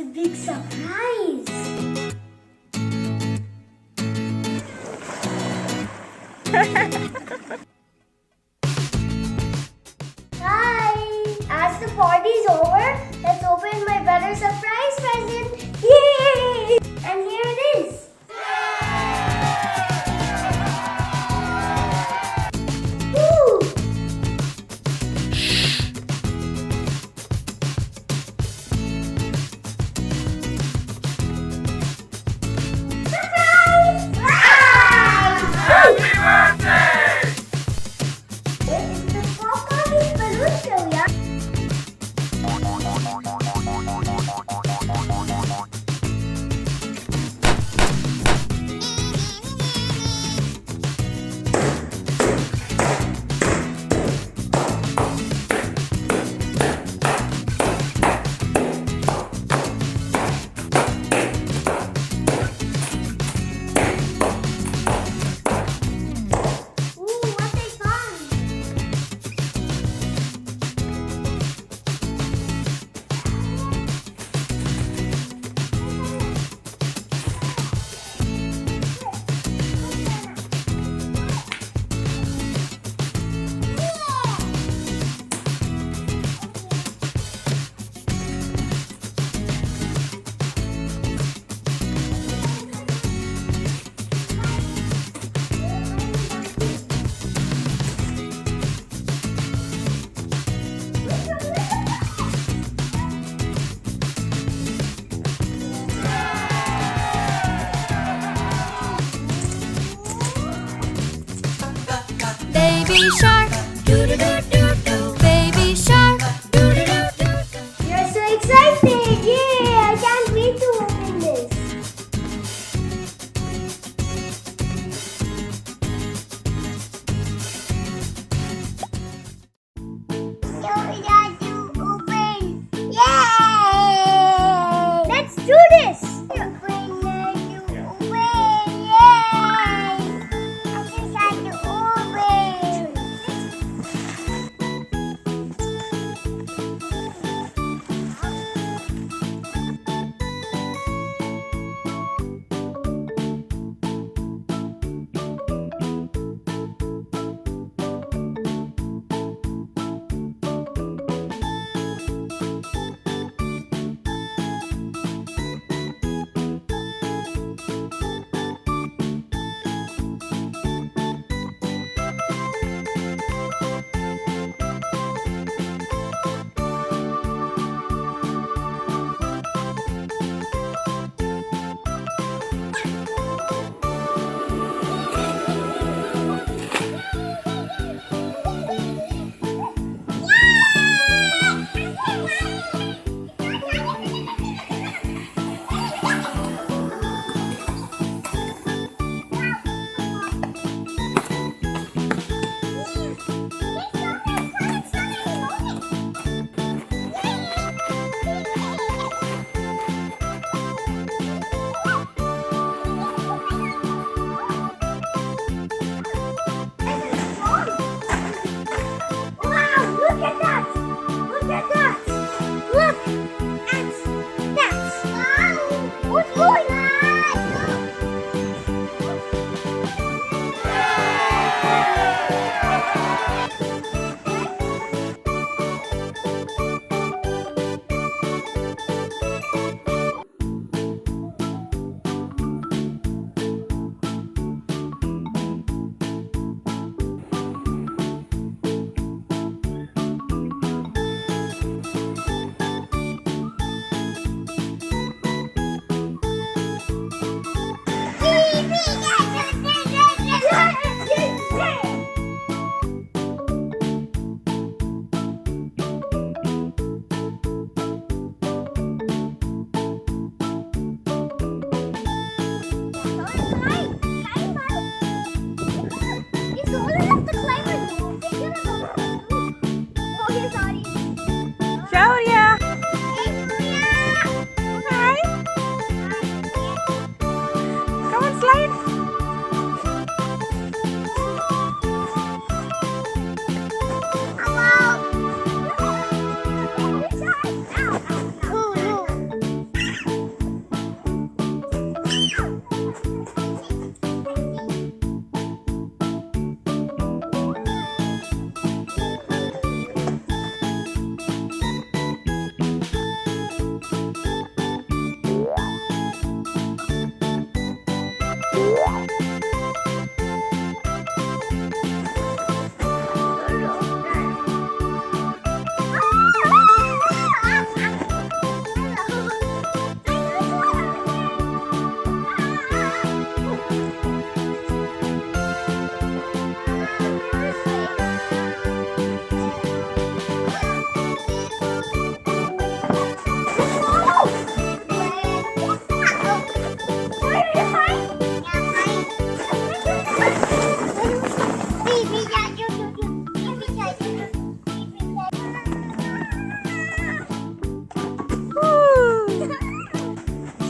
a big surprise. Hi! As the party's over, let's open my better surprise present. Yay! And here it is. Woo! Surprise! Happy birthday! It's the Popcorn Balloon Show, yeah? Ooh, what they found! Baby shark, doo doo doo doo doo. Baby shark, doo doo doo doo doo. You're so excited! Yay! I can't wait to open this. So we got to open. Yay! Let's do this. Open, yay! I just had to open.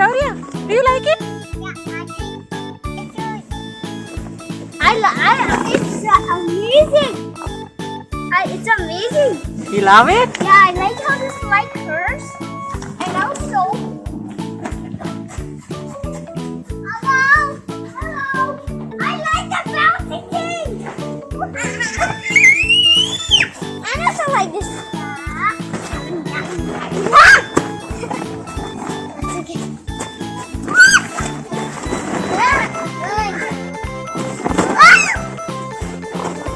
Victoria, do you like it? It's amazing. It's amazing. You love it? Yeah, I like how the slide curves. And also, hello, hello. I like the bouncing thing. I also like this. That's okay.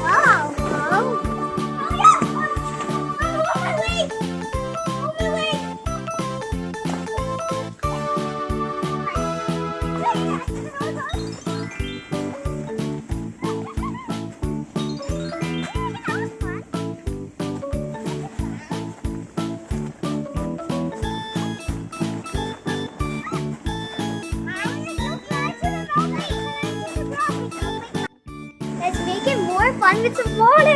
Wow. Let's make it more fun with some water.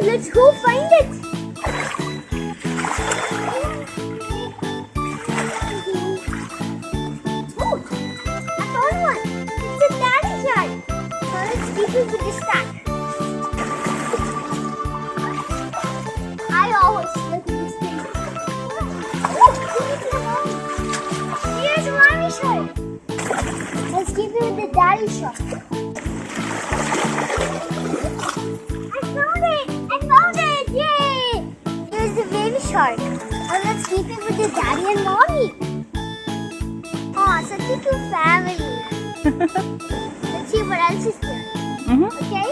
let's go find it. Oh, I found one. It's a daddy shark. Now let's keep it with the stack. I always look at this thing. Oh, here's a mommy shark. Let's keep it with the daddy shark. I found it! Yay! Here's the baby shark. Now let's keep it with the daddy and mommy. Oh, such a cute family. Let's see what else is here. Okay?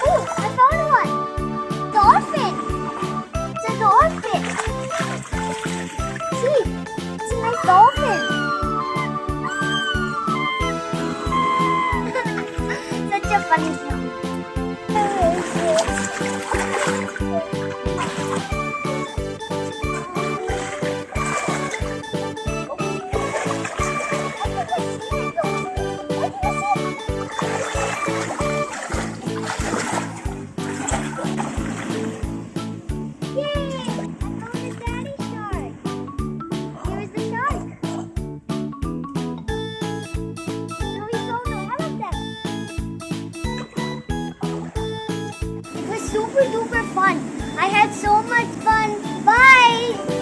Oh, I found one. Dolphin. It's a dolphin. See, it's a nice dolphin. Such a funny sound. Super duper fun. I had so much fun. Bye.